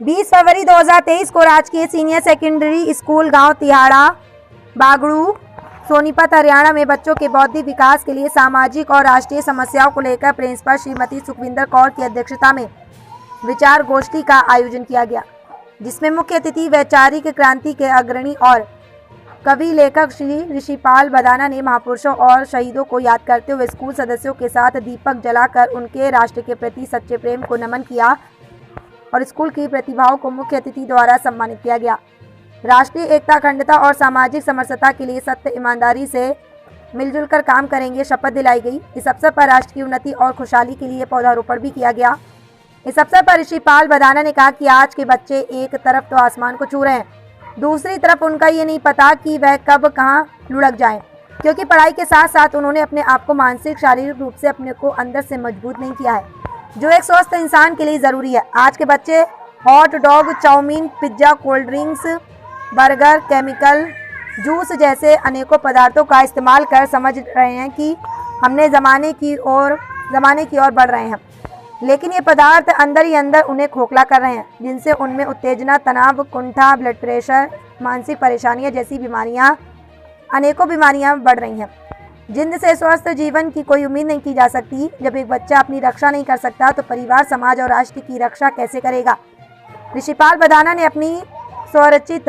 20 फरवरी 2023 को राजकीय senior secondary school गांव तिहाड़ा बागड़ू सोनीपत हरियाणा में बच्चों के बौद्धिक विकास के लिए सामाजिक और राष्ट्रीय समस्याओं को लेकर प्रिंसिपल श्रीमती सुखविंदर कौर की अध्यक्षता में विचार गोष्ठी का आयोजन किया गया, जिसमें मुख्य अतिथि वैचारिक क्रांति के अग्रणी और कवि लेखक श्री ऋषिपाल बदाना ने महापुरुषों और शहीदों को याद करते हुए स्कूल सदस्यों के साथ दीपक जलाकर उनके राष्ट्र के प्रति सच्चे प्रेम को नमन किया और स्कूल की प्रतिभाओं को मुख्य अतिथि द्वारा सम्मानित किया गया। राष्ट्रीय एकता, अखंडता और सामाजिक समरसता के लिए सत्य ईमानदारी से मिलजुल कर काम करेंगे शपथ दिलाई गई। इस अवसर पर राष्ट्र की उन्नति और खुशहाली के लिए पौधारोपण भी किया गया। इस अवसर पर ऋषिपाल बदाना ने कहा कि आज के बच्चे एक तरफ तो आसमान को छू रहे हैं, दूसरी तरफ उनका ये नहीं पता कि वह कब कहाँ लुढ़क जाएं, क्योंकि पढ़ाई के साथ साथ उन्होंने अपने आप को मानसिक शारीरिक रूप से अपने को अंदर से मजबूत नहीं किया है, जो एक स्वस्थ इंसान के लिए ज़रूरी है। आज के बच्चे hot dog, chow mein, pizza, cold drinks, burger, chemical, juice जैसे अनेकों पदार्थों का इस्तेमाल कर समझ रहे हैं कि हमने ज़माने की ओर बढ़ रहे हैं, लेकिन ये पदार्थ अंदर ही अंदर उन्हें खोखला कर रहे हैं, जिनसे उनमें उत्तेजना, तनाव, कुंठा, ब्लड प्रेशर, मानसिक परेशानियां जैसी अनेकों बीमारियां बढ़ रही हैं, जिनसे स्वस्थ जीवन की कोई उम्मीद नहीं की जा सकती। जब एक बच्चा अपनी रक्षा नहीं कर सकता तो परिवार, समाज और राष्ट्र की रक्षा कैसे करेगा। ऋषिपाल बदाना ने अपनी स्वरचित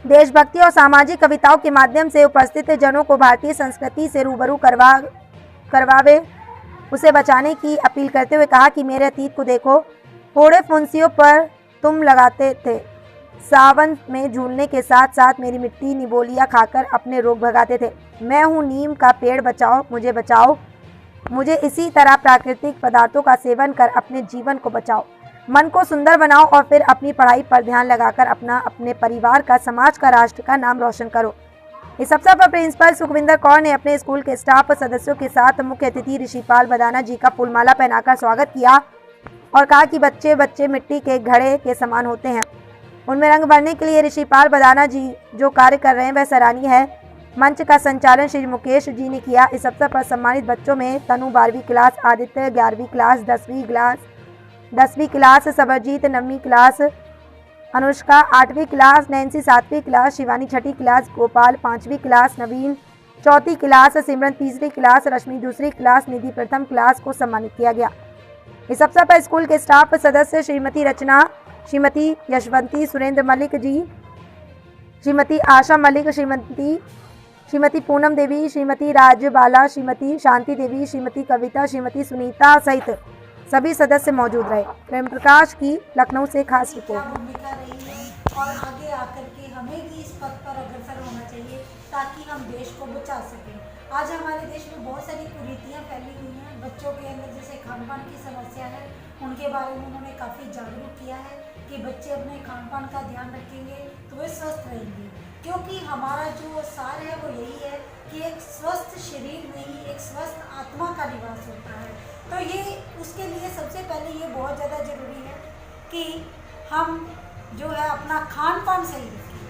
देशभक्ति और सामाजिक कविताओं के माध्यम से उपस्थित जनों को भारतीय संस्कृति से रूबरू करवावे उसे बचाने की अपील करते हुए कहा कि मेरे अतीत को देखो, फोड़े फुंसियों पर तुम लगाते थे, सावन में झूलने के साथ साथ मेरी मिट्टी निबोलियाँ खाकर अपने रोग भगाते थे। मैं हूँ नीम का पेड़, बचाओ मुझे इसी तरह प्राकृतिक पदार्थों का सेवन कर अपने जीवन को बचाओ, मन को सुंदर बनाओ और फिर अपनी पढ़ाई पर ध्यान लगाकर अपने परिवार का, समाज का, राष्ट्र का नाम रोशन करो। इस अवसर पर प्रिंसिपल सुखविंदर कौर ने अपने स्कूल के स्टाफ सदस्यों के साथ मुख्य अतिथि ऋषिपाल बदाना जी का फूलमाला पहनाकर स्वागत किया और कहा कि बच्चे मिट्टी के घड़े के समान होते हैं, उनमें रंग भरने के लिए ऋषिपाल बदाना जी जो कार्य कर रहे हैं वह सराहनीय है। मंच का संचालन श्री मुकेश जी ने किया। इस अवसर पर सम्मानित बच्चों में तनु 12वीं क्लास, आदित्य 11वीं क्लास, 10वीं क्लास, सबरजीत 9वीं क्लास, अनुष्का 8वीं क्लास, नैन्सी 7वीं क्लास, शिवानी 6ठी क्लास, गोपाल 5वीं क्लास, नवीन 4ठी क्लास, सिमरन 3री क्लास, रश्मि 2री क्लास, निधि प्रथम क्लास को सम्मानित किया गया। इस अवसर पर स्कूल के स्टाफ सदस्य श्रीमती रचना, श्रीमती यशवंती, सुरेंद्र मलिक जी, श्रीमती आशा मलिक, श्रीमती पूनम देवी, श्रीमती राजबाला, श्रीमती शांति देवी, श्रीमती कविता, श्रीमती सुनीता सहित सभी सदस्य मौजूद रहे। प्रेम प्रकाश की लखनऊ से खास रिपोर्ट। भूमिका रही है और आगे आकर के हमें भी इस पद पर अग्रसर होना चाहिए ताकि हम देश को बचा सकें। आज हमारे देश में बहुत सारी कुरीतियाँ फैली हुई हैं। बच्चों के अंदर जैसे खान पान की समस्या है, उनके बारे में उन्होंने काफ़ी जागरूक किया है कि बच्चे अपने खान पान का ध्यान रखेंगे तो वे स्वस्थ रहेंगे, क्योंकि हमारा जो सार है वो यही है कि एक स्वस्थ शरीर में ही एक स्वस्थ आत्मा का निवास होता है। तो ये उसके लिए सबसे पहले ये बहुत ज़्यादा ज़रूरी है कि हम जो है अपना खान पान सही रखें।